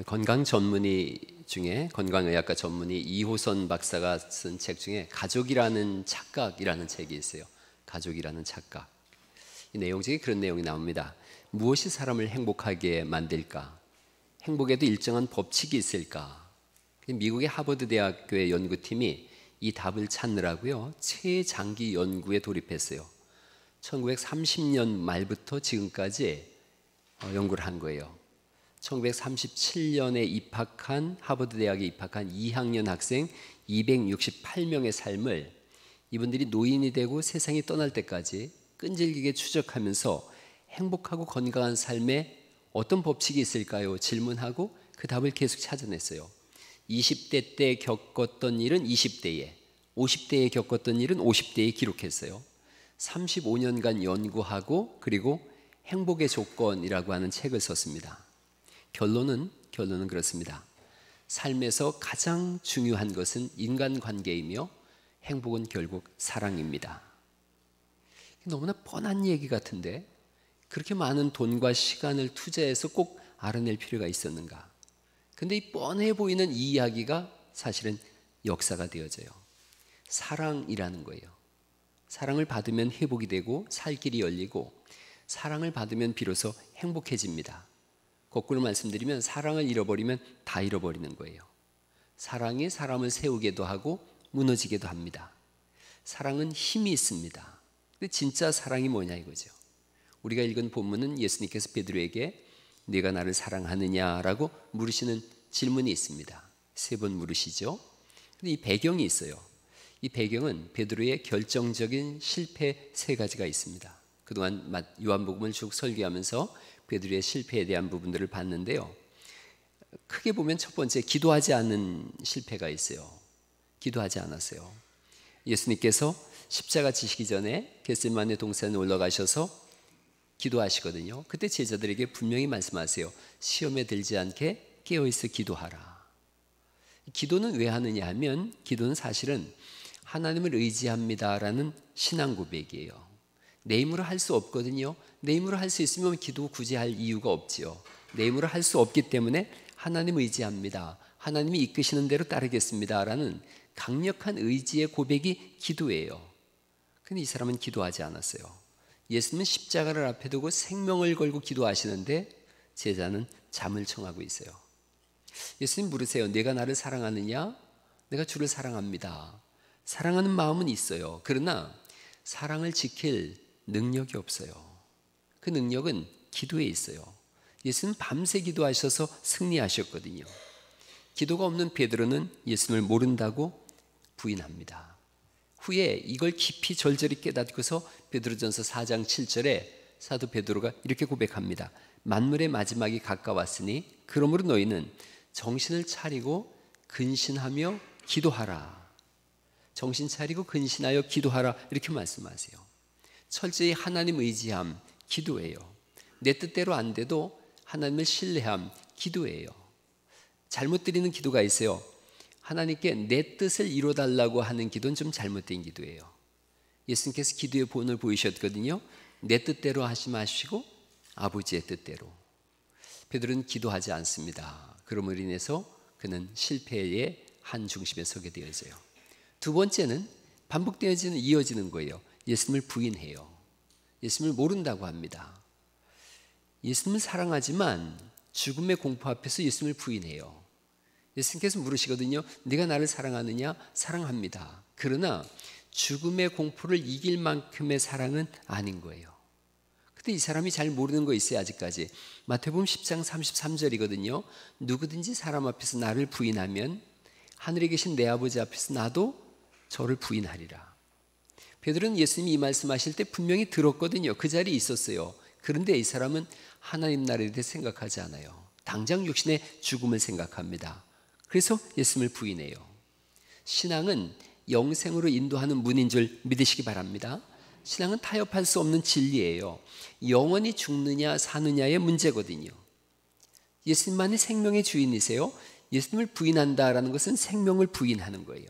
건강 전문의 중에 건강의학과 전문의 이호선 박사가 쓴 책 중에 가족이라는 착각이라는 책이 있어요. 가족이라는 착각. 이 내용 중에 그런 내용이 나옵니다. 무엇이 사람을 행복하게 만들까? 행복에도 일정한 법칙이 있을까? 미국의 하버드 대학교의 연구팀이 이 답을 찾느라고요, 최장기 연구에 돌입했어요. 1930년 말부터 지금까지 연구를 한 거예요. 1937년에 입학한 하버드 대학에 입학한 2학년 학생 268명의 삶을 이분들이 노인이 되고 세상이 떠날 때까지 끈질기게 추적하면서 행복하고 건강한 삶에 어떤 법칙이 있을까요? 질문하고 그 답을 계속 찾아냈어요. 20대 때 겪었던 일은 20대에, 50대에 겪었던 일은 50대에 기록했어요. 35년간 연구하고 그리고 행복의 조건이라고 하는 책을 썼습니다. 결론은 그렇습니다. 삶에서 가장 중요한 것은 인간관계이며 행복은 결국 사랑입니다. 너무나 뻔한 얘기 같은데 그렇게 많은 돈과 시간을 투자해서 꼭 알아낼 필요가 있었는가? 근데 이 뻔해 보이는 이 이야기가 사실은 역사가 되어져요. 사랑이라는 거예요. 사랑을 받으면 회복이 되고 살 길이 열리고 사랑을 받으면 비로소 행복해집니다. 거꾸로 말씀드리면 사랑을 잃어버리면 다 잃어버리는 거예요. 사랑이 사람을 세우기도 하고 무너지기도 합니다. 사랑은 힘이 있습니다. 근데 진짜 사랑이 뭐냐 이거죠. 우리가 읽은 본문은 예수님께서 베드로에게 네가 나를 사랑하느냐라고 물으시는 질문이 있습니다. 3번 물으시죠. 근데 이 배경이 있어요. 이 배경은 베드로의 결정적인 실패 3가지가 있습니다. 그동안 요한복음을 쭉 설교하면서 베드로의 실패에 대한 부분들을 봤는데요. 크게 보면 첫 번째, 기도하지 않는 실패가 있어요. 기도하지 않았어요. 예수님께서 십자가 지시기 전에 겟세마네 동산에 올라가셔서 기도하시거든요. 그때 제자들에게 분명히 말씀하세요. 시험에 들지 않게 깨어있어 기도하라. 기도는 왜 하느냐 하면 기도는 사실은 하나님을 의지합니다라는 신앙 고백이에요. 내 힘으로 할 수 없거든요. 내 힘으로 할 수 있으면 기도 굳이 할 이유가 없지요. 내 힘으로 할 수 없기 때문에 하나님 의지합니다. 하나님이 이끄시는 대로 따르겠습니다 라는 강력한 의지의 고백이 기도예요. 근데 이 사람은 기도하지 않았어요. 예수님은 십자가를 앞에 두고 생명을 걸고 기도하시는데 제자는 잠을 청하고 있어요. 예수님 물으세요. 내가 나를 사랑하느냐? 내가 주를 사랑합니다. 사랑하는 마음은 있어요. 그러나 사랑을 지킬 능력이 없어요. 그 능력은 기도에 있어요. 예수는 밤새 기도하셔서 승리하셨거든요. 기도가 없는 베드로는 예수님을 모른다고 부인합니다. 후에 이걸 깊이 절절히 깨닫고서 베드로전서 4장 7절에 사도 베드로가 이렇게 고백합니다. 만물의 마지막이 가까웠으니 그러므로 너희는 정신을 차리고 근신하며 기도하라. 정신 차리고 근신하여 기도하라 이렇게 말씀하세요. 철저히 하나님 의지함, 기도예요. 내 뜻대로 안 돼도 하나님을 신뢰함, 기도예요. 잘못 드리는 기도가 있어요. 하나님께 내 뜻을 이뤄달라고 하는 기도는 좀 잘못된 기도예요. 예수님께서 기도의 본을 보이셨거든요. 내 뜻대로 하지 마시고 아버지의 뜻대로. 베드로는 기도하지 않습니다. 그럼으로 인해서 그는 실패의 한 중심에 서게 되어져요. 두 번째는 반복되어지는 이어지는 거예요. 예수님을 부인해요. 예수님을 모른다고 합니다. 예수님을 사랑하지만 죽음의 공포 앞에서 예수님을 부인해요. 예수님께서 물으시거든요. 네가 나를 사랑하느냐? 사랑합니다. 그러나 죽음의 공포를 이길 만큼의 사랑은 아닌 거예요. 근데 이 사람이 잘 모르는 거 있어요. 아직까지. 마태복음 10장 33절이거든요. 누구든지 사람 앞에서 나를 부인하면 하늘에 계신 내 아버지 앞에서 나도 저를 부인하리라. 베드로는 예수님이 이 말씀하실 때 분명히 들었거든요. 그 자리에 있었어요. 그런데 이 사람은 하나님 나라에 대해 생각하지 않아요. 당장 육신의 죽음을 생각합니다. 그래서 예수님을 부인해요. 신앙은 영생으로 인도하는 문인 줄 믿으시기 바랍니다. 신앙은 타협할 수 없는 진리예요. 영원히 죽느냐 사느냐의 문제거든요. 예수님만이 생명의 주인이세요. 예수님을 부인한다라는 것은 생명을 부인하는 거예요.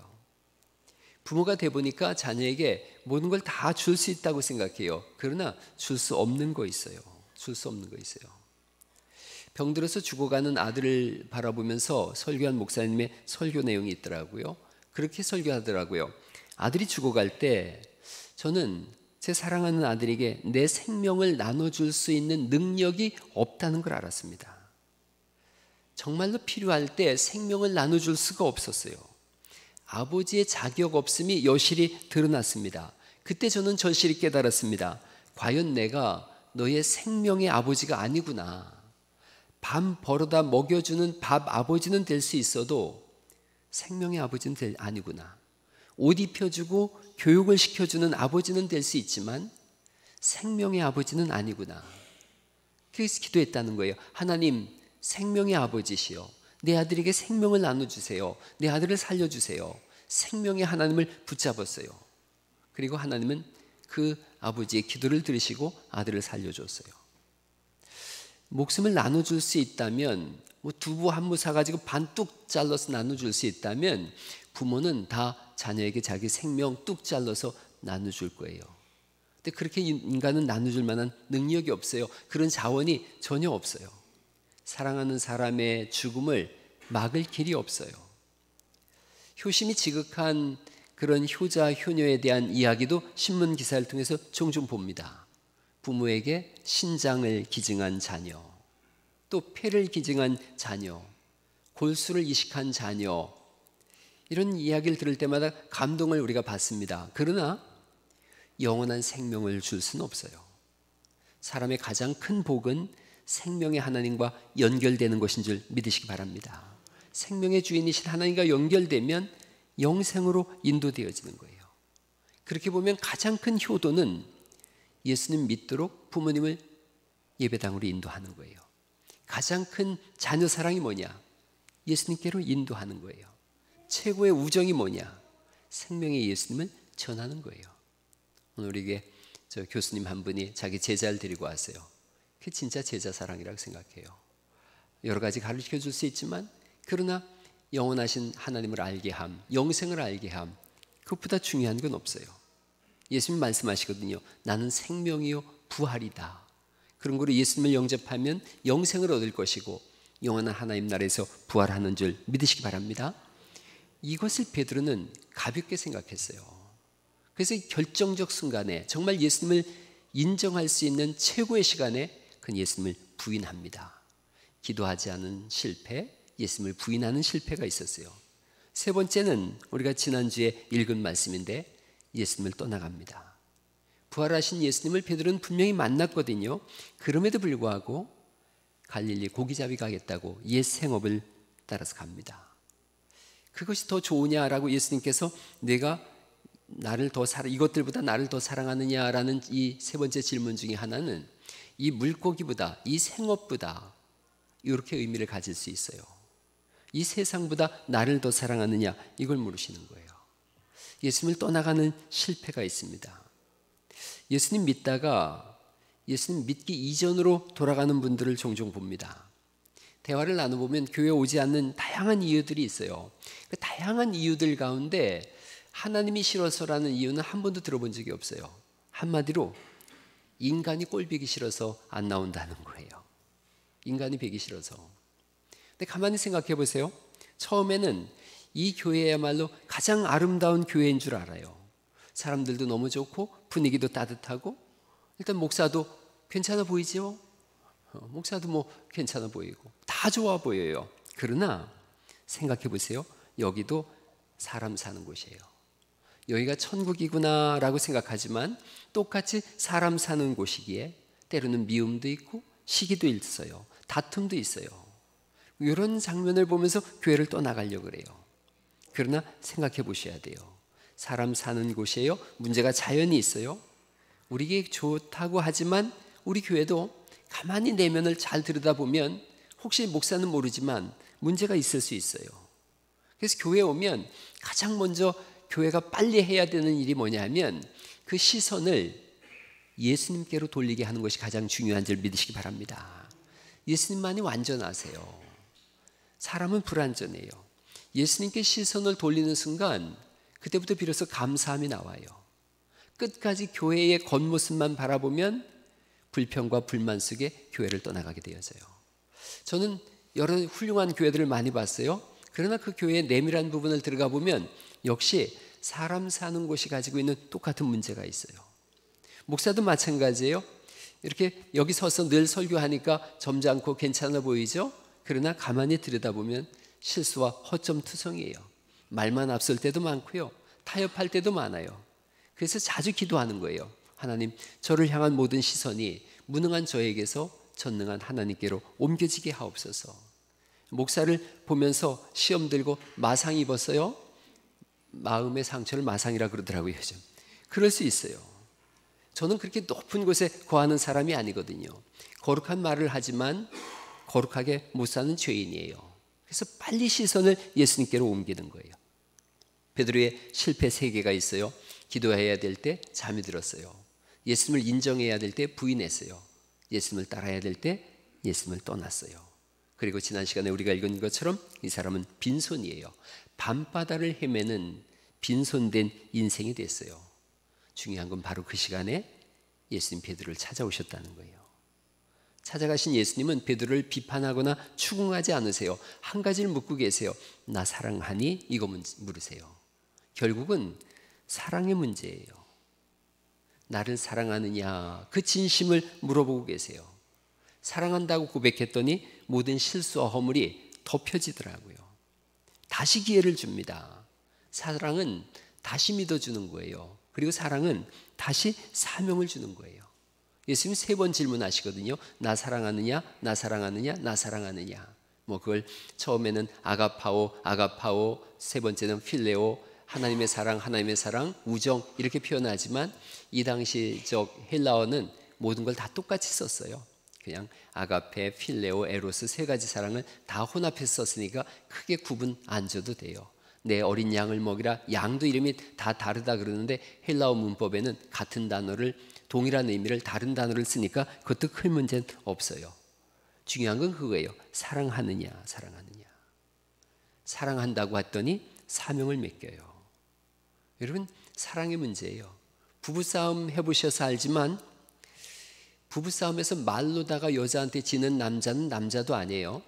부모가 돼 보니까 자녀에게 모든 걸 다 줄 수 있다고 생각해요. 그러나 줄 수 없는 거 있어요. 줄 수 없는 거 있어요. 병들어서 죽어가는 아들을 바라보면서 설교한 목사님의 설교 내용이 있더라고요. 그렇게 설교하더라고요. 아들이 죽어갈 때 저는 제 사랑하는 아들에게 내 생명을 나눠줄 수 있는 능력이 없다는 걸 알았습니다. 정말로 필요할 때 생명을 나눠줄 수가 없었어요. 아버지의 자격 없음이 여실히 드러났습니다. 그때 저는 절실히 깨달았습니다. 과연 내가 너의 생명의 아버지가 아니구나. 밤 벌어다 먹여주는 밥 아버지는 될 수 있어도 생명의 아버지는 아니구나. 옷 입혀주고 교육을 시켜주는 아버지는 될 수 있지만 생명의 아버지는 아니구나. 그래서 기도했다는 거예요. 하나님, 생명의 아버지시여, 내 아들에게 생명을 나눠주세요. 내 아들을 살려주세요. 생명의 하나님을 붙잡았어요. 그리고 하나님은 그 아버지의 기도를 들으시고 아들을 살려줬어요. 목숨을 나눠줄 수 있다면, 두부 한 무 사가지고 반 뚝 잘라서 나눠줄 수 있다면 부모는 다 자녀에게 자기 생명 뚝 잘라서 나눠줄 거예요. 근데 그렇게 인간은 나눠줄 만한 능력이 없어요. 그런 자원이 전혀 없어요. 사랑하는 사람의 죽음을 막을 길이 없어요. 효심이 지극한 그런 효자, 효녀에 대한 이야기도 신문 기사를 통해서 종종 봅니다. 부모에게 신장을 기증한 자녀, 또 폐를 기증한 자녀, 골수를 이식한 자녀, 이런 이야기를 들을 때마다 감동을 우리가 받습니다. 그러나 영원한 생명을 줄 수는 없어요. 사람의 가장 큰 복은 생명의 하나님과 연결되는 것인 줄 믿으시기 바랍니다. 생명의 주인이신 하나님과 연결되면 영생으로 인도되어지는 거예요. 그렇게 보면 가장 큰 효도는 예수님 믿도록 부모님을 예배당으로 인도하는 거예요. 가장 큰 자녀 사랑이 뭐냐? 예수님께로 인도하는 거예요. 최고의 우정이 뭐냐? 생명의 예수님을 전하는 거예요. 오늘 우리에게 저 교수님 한 분이 자기 제자를 데리고 왔어요. 그게 진짜 제자 사랑이라고 생각해요. 여러 가지 가르쳐 줄 수 있지만 그러나 영원하신 하나님을 알게 함, 영생을 알게 함, 그것보다 중요한 건 없어요. 예수님 말씀하시거든요. 나는 생명이요 부활이다. 그런 거로 예수님을 영접하면 영생을 얻을 것이고 영원한 하나님 나라에서 부활하는 줄 믿으시기 바랍니다. 이것을 베드로는 가볍게 생각했어요. 그래서 결정적 순간에 정말 예수님을 인정할 수 있는 최고의 시간에 그는 예수님을 부인합니다. 기도하지 않은 실패, 예수님을 부인하는 실패가 있었어요. 세 번째는 우리가 지난주에 읽은 말씀인데 예수님을 떠나갑니다. 부활하신 예수님을 베드로는 분명히 만났거든요. 그럼에도 불구하고 갈릴리 고기잡이 가겠다고 옛 생업을 따라서 갑니다. 그것이 더 좋으냐라고 예수님께서 내가 나를 더 이것들보다 나를 더 사랑하느냐라는 이 세 번째 질문 중에 하나는 이 물고기보다 이 생업보다 이렇게 의미를 가질 수 있어요. 이 세상보다 나를 더 사랑하느냐 이걸 물으시는 거예요. 예수님을 떠나가는 실패가 있습니다. 예수님 믿다가 예수님 믿기 이전으로 돌아가는 분들을 종종 봅니다. 대화를 나눠보면 교회에 오지 않는 다양한 이유들이 있어요. 그 다양한 이유들 가운데 하나님이 싫어서라는 이유는 한 번도 들어본 적이 없어요. 한마디로 인간이 꼴보기 싫어서 안 나온다는 거예요. 인간이 보기 싫어서. 근데 가만히 생각해 보세요. 처음에는 이 교회야말로 가장 아름다운 교회인 줄 알아요. 사람들도 너무 좋고 분위기도 따뜻하고 일단 목사도 괜찮아 보이죠? 목사도 뭐 괜찮아 보이고 다 좋아 보여요. 그러나 생각해 보세요. 여기도 사람 사는 곳이에요. 여기가 천국이구나 라고 생각하지만 똑같이 사람 사는 곳이기에 때로는 미움도 있고 시기도 있어요. 다툼도 있어요. 이런 장면을 보면서 교회를 떠나가려고 그래요. 그러나 생각해 보셔야 돼요. 사람 사는 곳이에요. 문제가 자연히 있어요. 우리에게 좋다고 하지만 우리 교회도 가만히 내면을 잘 들여다보면 혹시 목사는 모르지만 문제가 있을 수 있어요. 그래서 교회에 오면 가장 먼저 교회가 빨리 해야 되는 일이 뭐냐면 그 시선을 예수님께로 돌리게 하는 것이 가장 중요한 줄 믿으시기 바랍니다. 예수님만이 완전하세요. 사람은 불완전해요. 예수님께 시선을 돌리는 순간 그때부터 비로소 감사함이 나와요. 끝까지 교회의 겉모습만 바라보면 불평과 불만 속에 교회를 떠나가게 되어져요. 저는 여러 훌륭한 교회들을 많이 봤어요. 그러나 그 교회의 내밀한 부분을 들어가 보면 역시 사람 사는 곳이 가지고 있는 똑같은 문제가 있어요. 목사도 마찬가지예요. 이렇게 여기 서서 늘 설교하니까 점잖고 괜찮아 보이죠? 그러나 가만히 들여다보면 실수와 허점투성이에요. 말만 앞설 때도 많고요. 타협할 때도 많아요. 그래서 자주 기도하는 거예요. 하나님, 저를 향한 모든 시선이 무능한 저에게서 전능한 하나님께로 옮겨지게 하옵소서. 목사를 보면서 시험 들고 마상 입었어요. 마음의 상처를 마상이라 그러더라고요, 요즘. 그럴 수 있어요. 저는 그렇게 높은 곳에 거하는 사람이 아니거든요. 거룩한 말을 하지만 거룩하게 못 사는 죄인이에요. 그래서 빨리 시선을 예수님께로 옮기는 거예요. 베드로의 실패 3개가 있어요. 기도해야 될 때 잠이 들었어요. 예수님을 인정해야 될 때 부인했어요. 예수님을 따라야 될 때 예수님을 떠났어요. 그리고 지난 시간에 우리가 읽은 것처럼 이 사람은 빈손이에요. 밤바다를 헤매는 빈손된 인생이 됐어요. 중요한 건 바로 그 시간에 예수님 베드로를 찾아오셨다는 거예요. 찾아가신 예수님은 베드로를 비판하거나 추궁하지 않으세요. 한 가지를 묻고 계세요. 나 사랑하니? 이거 물으세요. 결국은 사랑의 문제예요. 나를 사랑하느냐, 그 진심을 물어보고 계세요. 사랑한다고 고백했더니 모든 실수와 허물이 덮여지더라고요. 다시 기회를 줍니다. 사랑은 다시 믿어주는 거예요. 그리고 사랑은 다시 사명을 주는 거예요. 예수님 3번 질문하시거든요. 나 사랑하느냐, 나 사랑하느냐, 나 사랑하느냐. 그걸 처음에는 아가파오, 아가파오, 3번째는 필레오, 하나님의 사랑, 우정 이렇게 표현하지만 이 당시적 헬라어는 모든 걸 다 똑같이 썼어요. 그냥 아가페, 필레오, 에로스 3가지 사랑을 다 혼합해서 썼으니까 크게 구분 안 줘도 돼요. 내 어린 양을 먹이라. 양도 이름이 다 다르다 그러는데 헬라어 문법에는 같은 단어를 동일한 의미를 다른 단어를 쓰니까 그것도 큰 문제는 없어요. 중요한 건 그거예요. 사랑하느냐, 사랑하느냐. 사랑한다고 했더니 사명을 맡겨요. 여러분, 사랑의 문제예요. 부부싸움 해보셔서 알지만 부부싸움에서 말로다가 여자한테 지는 남자는 남자도 아니에요.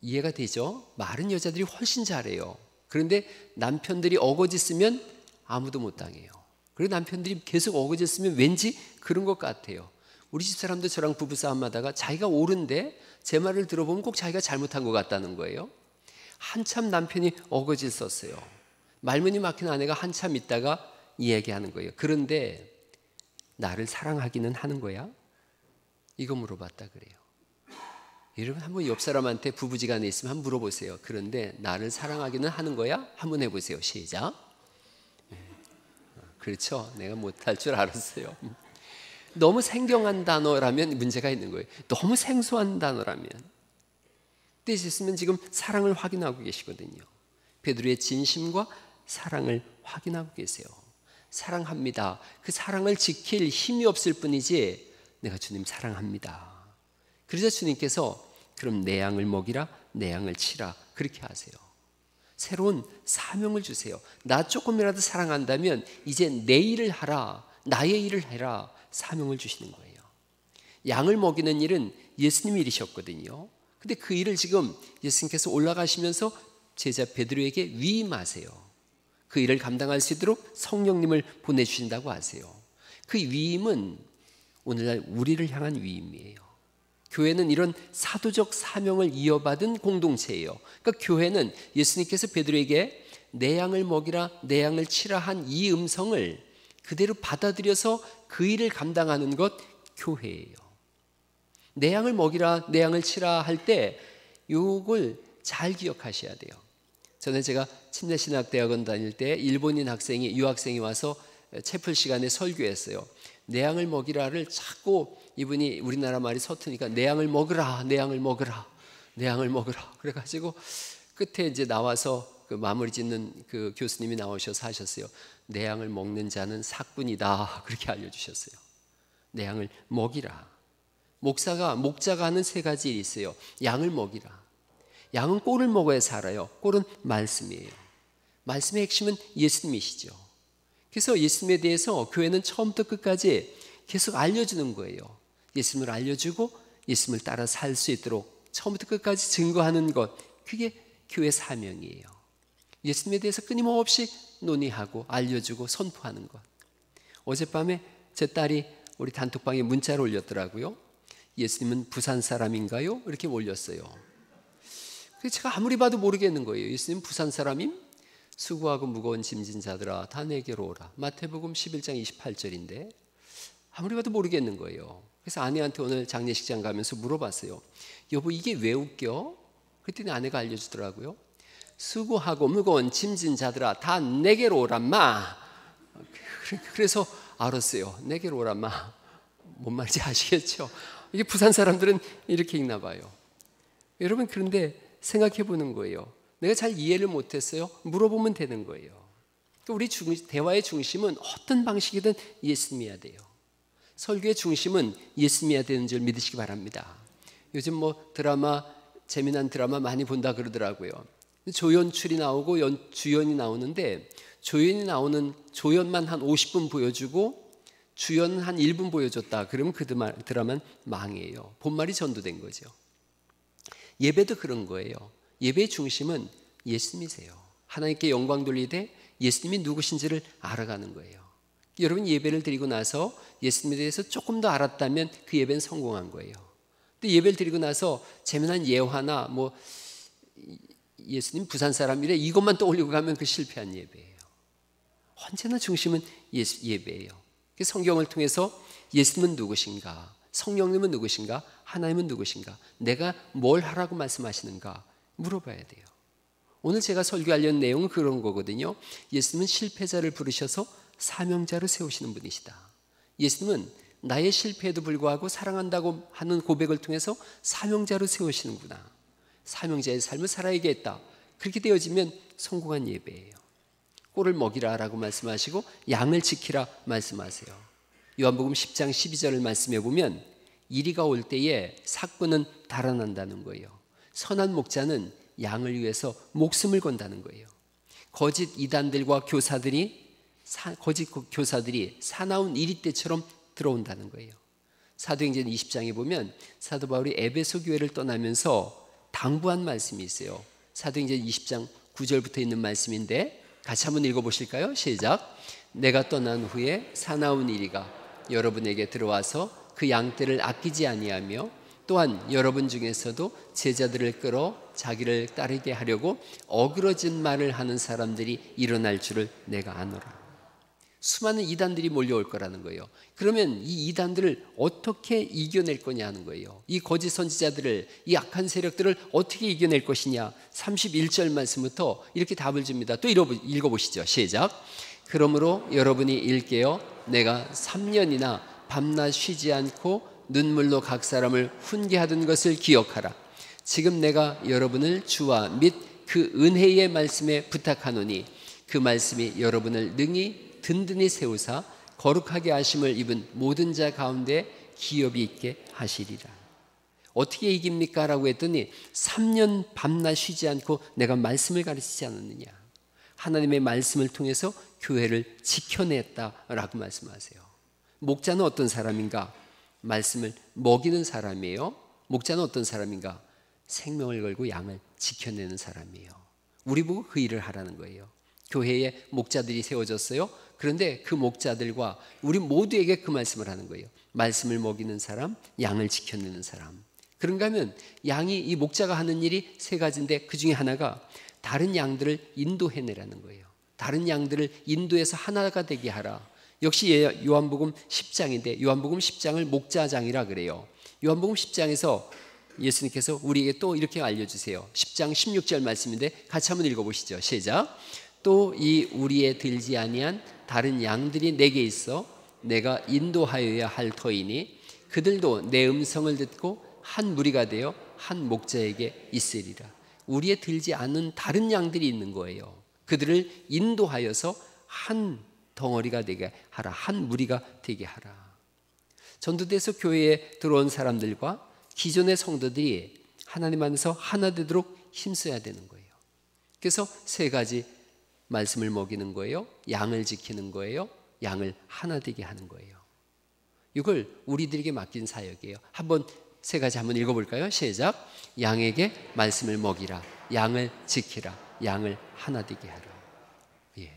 이해가 되죠? 말은 여자들이 훨씬 잘해요. 그런데 남편들이 어거지 쓰면 아무도 못 당해요. 그리고 남편들이 계속 어거지 쓰면 왠지 그런 것 같아요. 우리 집 사람도 저랑 부부싸움 하다가 자기가 옳은데 제 말을 들어보면 꼭 자기가 잘못한 것 같다는 거예요. 한참 남편이 어거지를 썼어요. 말문이 막힌 아내가 한참 있다가 이야기하는 거예요. 그런데 나를 사랑하기는 하는 거야? 이거 물어봤다 그래요. 여러분 한번 옆 사람한테 부부지간에 있으면 한번 물어보세요. 그런데 나를 사랑하기는 하는 거야? 한번 해보세요. 시작. 그렇죠. 내가 못할 줄 알았어요. 너무 생경한 단어라면 문제가 있는 거예요. 너무 생소한 단어라면. 근데 예수님은 지금 사랑을 확인하고 계시거든요. 베드로의 진심과 사랑을 확인하고 계세요. 사랑합니다. 그 사랑을 지킬 힘이 없을 뿐이지 내가 주님 사랑합니다. 그래서 주님께서 그럼 내 양을 먹이라, 내 양을 치라 그렇게 하세요. 새로운 사명을 주세요. 나 조금이라도 사랑한다면 이제 내 일을 하라, 나의 일을 해라 사명을 주시는 거예요. 양을 먹이는 일은 예수님 일이셨거든요. 근데 그 일을 지금 예수님께서 올라가시면서 제자 베드로에게 위임하세요. 그 일을 감당할 수 있도록 성령님을 보내주신다고 하세요. 그 위임은 오늘날 우리를 향한 위임이에요. 교회는 이런 사도적 사명을 이어받은 공동체예요. 그러니까 교회는 예수님께서 베드로에게 내 양을 먹이라, 내 양을 치라 한 이 음성을 그대로 받아들여서 그 일을 감당하는 것 교회예요. 내 양을 먹이라, 내 양을 치라 할 때 이걸 잘 기억하셔야 돼요. 전에 제가 침례신학대학원 다닐 때 일본인 유학생이 와서 채플 시간에 설교했어요. 내 양을 먹이라를 자꾸 이분이 우리나라 말이 서투니까 내 양을 먹으라, 내 양을 먹으라, 내 양을 먹으라. 그래가지고 끝에 이제 나와서 그 마무리 짓는 그 교수님이 나오셔서 하셨어요. 내 양을 먹는 자는 사꾼이다. 그렇게 알려주셨어요. 내 양을 먹이라. 목자가 하는 3가지 일이 있어요. 양을 먹이라. 양은 꼴을 먹어야 살아요. 꼴은 말씀이에요. 말씀의 핵심은 예수님이시죠. 그래서 예수님에 대해서 교회는 처음부터 끝까지 계속 알려주는 거예요. 예수님을 알려주고 예수님을 따라 살 수 있도록 처음부터 끝까지 증거하는 것, 그게 교회 사명이에요. 예수님에 대해서 끊임없이 논의하고 알려주고 선포하는 것. 어젯밤에 제 딸이 우리 단톡방에 문자를 올렸더라고요. 예수님은 부산 사람인가요? 이렇게 올렸어요. 그래서 제가 아무리 봐도 모르겠는 거예요. 예수님 부산 사람임? 수고하고 무거운 짐진 자들아 다 내게로 오라. 마태복음 11장 28절인데 아무리 봐도 모르겠는 거예요. 그래서 아내한테 오늘 장례식장 가면서 물어봤어요. 여보, 이게 왜 웃겨? 그랬더니 아내가 알려주더라고요. 수고하고 무거운 짐진 자들아 다 내게로 오란마. 그래서 알았어요. 내게로 오란마. 뭔 말인지 아시겠죠? 이게 부산 사람들은 이렇게 읽나 봐요. 여러분, 그런데 생각해 보는 거예요. 내가 잘 이해를 못했어요. 물어보면 되는 거예요. 우리 대화의 중심은 어떤 방식이든 예수님이어야 돼요. 설교의 중심은 예수님이어야 되는 줄 믿으시기 바랍니다. 요즘 뭐 드라마, 재미난 드라마 많이 본다 그러더라고요. 조연출이 나오고 주연이 나오는데 조연이 나오는 조연만 한 50분 보여주고 주연은 한 1분 보여줬다. 그러면 그 드라마는 망해요. 본말이 전도된 거죠. 예배도 그런 거예요. 예배의 중심은 예수님이세요. 하나님께 영광 돌리되 예수님이 누구신지를 알아가는 거예요. 여러분, 예배를 드리고 나서 예수님에 대해서 조금 더 알았다면 그 예배는 성공한 거예요. 근데 예배를 드리고 나서 재미난 예화나 뭐 예수님 부산 사람이래 이것만 떠올리고 가면 그 실패한 예배예요. 언제나 중심은 예배예요. 성경을 통해서 예수님은 누구신가, 성령님은 누구신가, 하나님은 누구신가, 내가 뭘 하라고 말씀하시는가 물어봐야 돼요. 오늘 제가 설교하려는 내용은 그런 거거든요. 예수님은 실패자를 부르셔서 사명자로 세우시는 분이시다. 예수님은 나의 실패에도 불구하고 사랑한다고 하는 고백을 통해서 사명자로 세우시는구나. 사명자의 삶을 살아야겠다. 그렇게 되어지면 성공한 예배예요. 꼴을 먹이라 라고 말씀하시고 양을 지키라 말씀하세요. 요한복음 10장 12절을 말씀해 보면 이리가 올 때에 삭구는 달아난다는 거예요. 선한 목자는 양을 위해서 목숨을 건다는 거예요. 거짓 이단들과 거짓 교사들이 사나운 이리떼처럼 들어온다는 거예요. 사도행전 20장에 보면 사도 바울이 에베소 교회를 떠나면서 당부한 말씀이 있어요. 사도행전 20장 9절부터 있는 말씀인데 같이 한번 읽어보실까요? 시작. 내가 떠난 후에 사나운 이리가 여러분에게 들어와서 그 양떼를 아끼지 아니하며 또한 여러분 중에서도 제자들을 끌어 자기를 따르게 하려고 어그러진 말을 하는 사람들이 일어날 줄을 내가 아노라. 수많은 이단들이 몰려올 거라는 거예요. 그러면 이 이단들을 어떻게 이겨낼 거냐 하는 거예요. 이 거짓 선지자들을, 이 악한 세력들을 어떻게 이겨낼 것이냐. 31절 말씀부터 이렇게 답을 줍니다. 또 읽어보시죠. 시작. 그러므로 여러분이 일깨어 내가 3년이나 밤낮 쉬지 않고 눈물로 각 사람을 훈계하던 것을 기억하라. 지금 내가 여러분을 주와 및 그 은혜의 말씀에 부탁하노니 그 말씀이 여러분을 능히 든든히 세우사 거룩하게 하심을 입은 모든 자 가운데 기업이 있게 하시리라. 어떻게 이깁니까? 라고 했더니 3년 밤낮 쉬지 않고 내가 말씀을 가르치지 않았느냐. 하나님의 말씀을 통해서 교회를 지켜냈다라고 말씀하세요. 목자는 어떤 사람인가? 말씀을 먹이는 사람이에요. 목자는 어떤 사람인가? 생명을 걸고 양을 지켜내는 사람이에요. 우리 보고 그 일을 하라는 거예요. 교회에 목자들이 세워졌어요. 그런데 그 목자들과 우리 모두에게 그 말씀을 하는 거예요. 말씀을 먹이는 사람, 양을 지켜내는 사람. 그런가 하면 양이 이 목자가 하는 일이 세 가지인데 그 중에 하나가 다른 양들을 인도해내라는 거예요. 다른 양들을 인도해서 하나가 되게 하라. 역시 요한복음 10장인데 요한복음 10장을 목자장이라 그래요. 요한복음 10장에서 예수님께서 우리에게 또 이렇게 알려주세요. 10장 16절 말씀인데 같이 한번 읽어보시죠. 시작. 또 이 우리에 들지 아니한 다른 양들이 내게 있어 내가 인도하여야 할 터이니 그들도 내 음성을 듣고 한 무리가 되어 한 목자에게 있으리라. 우리에 들지 않은 다른 양들이 있는 거예요. 그들을 인도하여서 한 덩어리가 되게 하라. 한 무리가 되게 하라. 전도돼서 교회에 들어온 사람들과 기존의 성도들이 하나님 안에서 하나 되도록 힘써야 되는 거예요. 그래서 세 가지 말씀을 먹이는 거예요. 양을 지키는 거예요. 양을 하나 되게 하는 거예요. 이걸 우리들에게 맡긴 사역이에요. 한번 세 가지 한번 읽어볼까요? 시작. 양에게 말씀을 먹이라. 양을 지키라. 양을 하나 되게 하라. 예.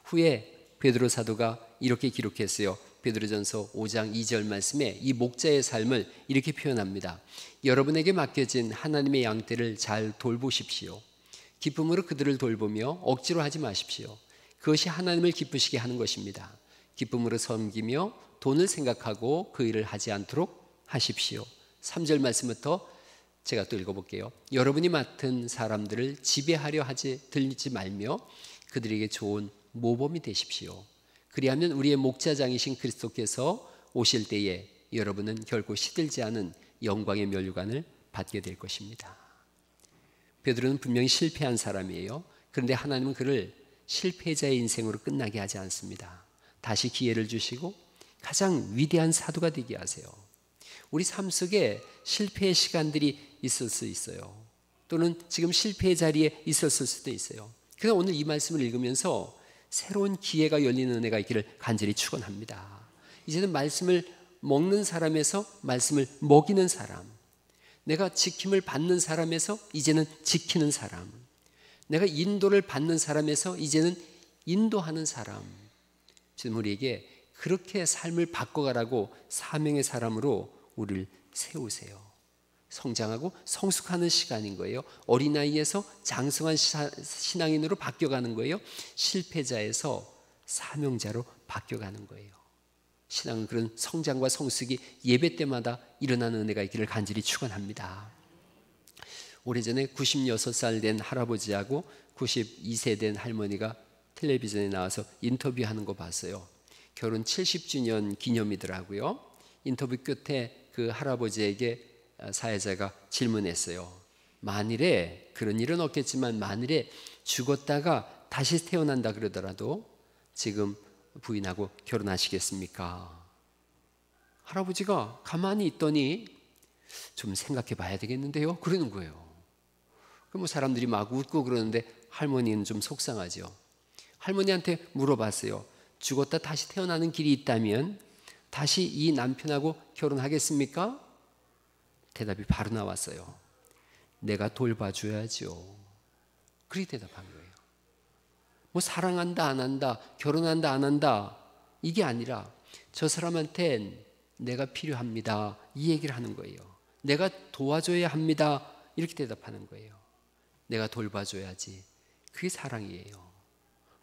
후에 베드로 사도가 이렇게 기록했어요. 베드로전서 5장 2절 말씀에 이 목자의 삶을 이렇게 표현합니다. 여러분에게 맡겨진 하나님의 양떼를 잘 돌보십시오. 기쁨으로 그들을 돌보며 억지로 하지 마십시오. 그것이 하나님을 기쁘시게 하는 것입니다. 기쁨으로 섬기며 돈을 생각하고 그 일을 하지 않도록 하십시오. 3절 말씀부터 제가 또 읽어볼게요. 여러분이 맡은 사람들을 지배하려 들지 말며 그들에게 좋은 모범이 되십시오. 그리하면 우리의 목자장이신 그리스도께서 오실 때에 여러분은 결코 시들지 않은 영광의 면류관을 받게 될 것입니다. 베드로는 분명히 실패한 사람이에요. 그런데 하나님은 그를 실패자의 인생으로 끝나게 하지 않습니다. 다시 기회를 주시고 가장 위대한 사도가 되게 하세요. 우리 삶 속에 실패의 시간들이 있을 수 있어요. 또는 지금 실패의 자리에 있었을 수도 있어요. 그래서 오늘 이 말씀을 읽으면서 새로운 기회가 열리는 은혜가 있기를 간절히 축원합니다. 이제는 말씀을 먹는 사람에서 말씀을 먹이는 사람, 내가 지킴을 받는 사람에서 이제는 지키는 사람, 내가 인도를 받는 사람에서 이제는 인도하는 사람, 지금 우리에게 그렇게 삶을 바꿔가라고 사명의 사람으로 우리를 세우세요. 성장하고 성숙하는 시간인 거예요. 어린아이에서 장성한 신앙인으로 바뀌어가는 거예요. 실패자에서 사명자로 바뀌어가는 거예요. 신앙은 그런 성장과 성숙이 예배 때마다 일어나는 은혜가 있기를 간절히 축원합니다. 오래전에 96살 된 할아버지하고 92세 된 할머니가 텔레비전에 나와서 인터뷰하는 거 봤어요. 결혼 70주년 기념이더라고요. 인터뷰 끝에 그 할아버지에게 사회자가 질문했어요. 만일에, 그런 일은 없겠지만 만일에 죽었다가 다시 태어난다 그러더라도 지금 부인하고 결혼하시겠습니까? 할아버지가 가만히 있더니 좀 생각해 봐야 되겠는데요? 그러는 거예요. 그럼 사람들이 막 웃고 그러는데 할머니는 좀 속상하죠. 할머니한테 물어봤어요. 죽었다 다시 태어나는 길이 있다면 다시 이 남편하고 결혼하겠습니까? 대답이 바로 나왔어요. 내가 돌봐줘야죠. 그렇게 대답한 거예요. 뭐 사랑한다 안 한다, 결혼한다 안 한다, 이게 아니라 저 사람한텐 내가 필요합니다, 이 얘기를 하는 거예요. 내가 도와줘야 합니다, 이렇게 대답하는 거예요. 내가 돌봐줘야지. 그게 사랑이에요.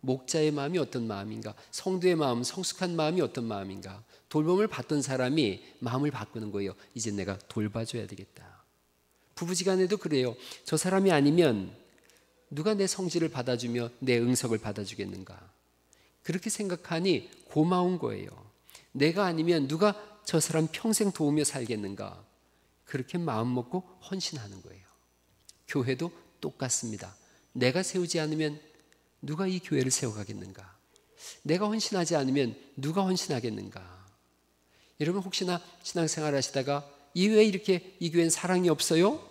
목자의 마음이 어떤 마음인가, 성도의 마음, 성숙한 마음이 어떤 마음인가, 돌봄을 받던 사람이 마음을 바꾸는 거예요. 이제 내가 돌봐줘야 되겠다. 부부지간에도 그래요. 저 사람이 아니면 누가 내 성질을 받아주며 내 응석을 받아주겠는가. 그렇게 생각하니 고마운 거예요. 내가 아니면 누가 저 사람 평생 도우며 살겠는가. 그렇게 마음 먹고 헌신하는 거예요. 교회도 똑같습니다. 내가 세우지 않으면 누가 이 교회를 세워가겠는가. 내가 헌신하지 않으면 누가 헌신하겠는가. 여러분 혹시나 신앙생활 하시다가 왜 이렇게 이 교회는 사랑이 없어요?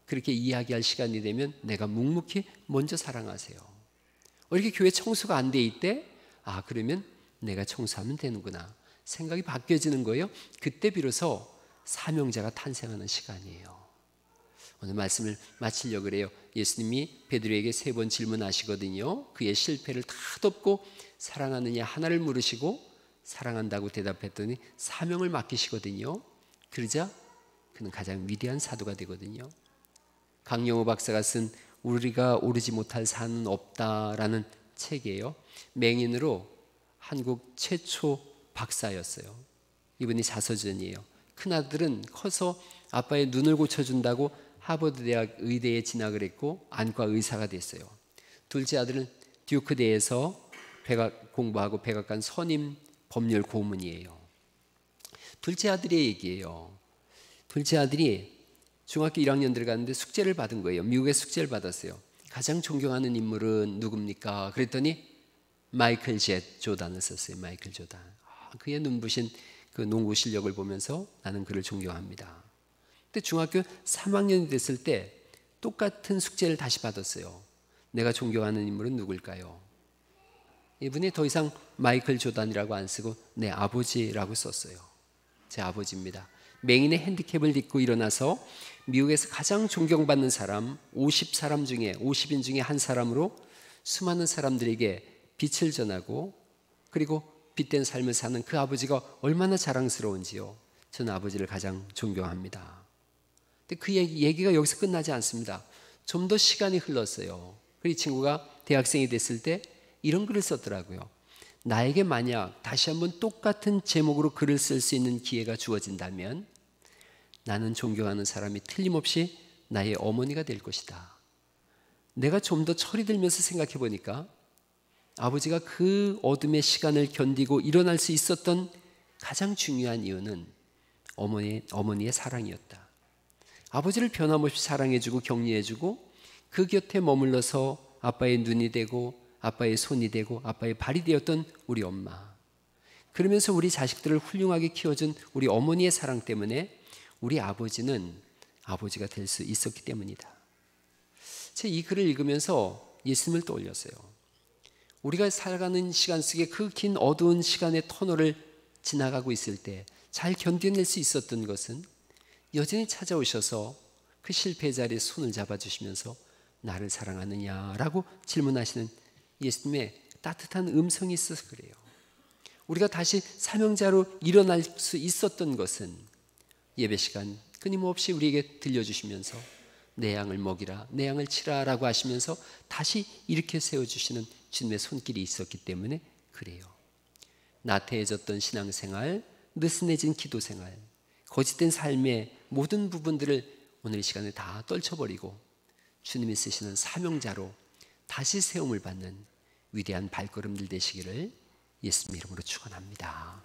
그렇게 이야기할 시간이 되면 내가 묵묵히 먼저 사랑하세요. 이렇게 교회 청소가 안 돼 있대? 그러면 내가 청소하면 되는구나. 생각이 바뀌어지는 거예요. 그때 비로소 사명자가 탄생하는 시간이에요. 오늘 말씀을 마치려고 그래요. 예수님이 베드로에게 3번 질문하시거든요. 그의 실패를 다 덮고 사랑하느냐 하나를 물으시고 사랑한다고 대답했더니 사명을 맡기시거든요. 그러자 그는 가장 위대한 사도가 되거든요. 강영호 박사가 쓴 우리가 오르지 못할 산은 없다라는 책이에요. 맹인으로 한국 최초 박사였어요. 이분이 자서전이에요. 큰아들은 커서 아빠의 눈을 고쳐준다고 하버드 대학 의대에 진학을 했고 안과 의사가 됐어요. 둘째 아들은 듀크대에서 공부하고 백악관 선임 법률 고문이에요. 둘째 아들의 얘기예요. 둘째 아들이 중학교 1학년 들어갔는데 숙제를 받은 거예요. 미국에 숙제를 받았어요. 가장 존경하는 인물은 누굽니까? 그랬더니 마이클 조단을 썼어요. 마이클 조단. 그의 눈부신 그 농구 실력을 보면서 나는 그를 존경합니다. 근데 중학교 3학년이 됐을 때 똑같은 숙제를 다시 받았어요. 내가 존경하는 인물은 누굴까요? 이분이 더 이상 마이클 조단이라고 안 쓰고 내 아버지라고 썼어요. 제 아버지입니다. 맹인의 핸디캡을 딛고 일어나서 미국에서 가장 존경받는 사람 50인 중에 한 사람으로 수많은 사람들에게 빛을 전하고 그리고 빛된 삶을 사는 그 아버지가 얼마나 자랑스러운지요. 저는 아버지를 가장 존경합니다. 근데 그 얘기가 여기서 끝나지 않습니다. 좀 더 시간이 흘렀어요. 그 친구가 대학생이 됐을 때 이런 글을 썼더라고요. 나에게 만약 다시 한번 똑같은 제목으로 글을 쓸 수 있는 기회가 주어진다면 나는 존경하는 사람이 틀림없이 나의 어머니가 될 것이다. 내가 좀 더 철이 들면서 생각해 보니까 아버지가 그 어둠의 시간을 견디고 일어날 수 있었던 가장 중요한 이유는 어머니의 사랑이었다. 아버지를 변함없이 사랑해주고 격려해주고 그 곁에 머물러서 아빠의 눈이 되고 아빠의 손이 되고 아빠의 발이 되었던 우리 엄마. 그러면서 우리 자식들을 훌륭하게 키워준 우리 어머니의 사랑 때문에 우리 아버지는 아버지가 될 수 있었기 때문이다. 제가 이 글을 읽으면서 예수님을 떠올렸어요. 우리가 살아가는 시간 속에 그 긴 어두운 시간의 터널을 지나가고 있을 때 잘 견뎌낼 수 있었던 것은 여전히 찾아오셔서 그 실패의 자리에 손을 잡아주시면서 나를 사랑하느냐라고 질문하시는 예수님의 따뜻한 음성이 있어서 그래요. 우리가 다시 사명자로 일어날 수 있었던 것은 예배 시간 끊임없이 우리에게 들려주시면서 내 양을 먹이라, 내 양을 치라라고 하시면서 다시 일으켜 세워주시는 주님의 손길이 있었기 때문에 그래요. 나태해졌던 신앙생활, 느슨해진 기도생활, 거짓된 삶의 모든 부분들을 오늘 이 시간에 다 떨쳐버리고 주님이 쓰시는 사명자로 다시 세움을 받는 위대한 발걸음들 되시기를 예수님 이름으로 축원합니다.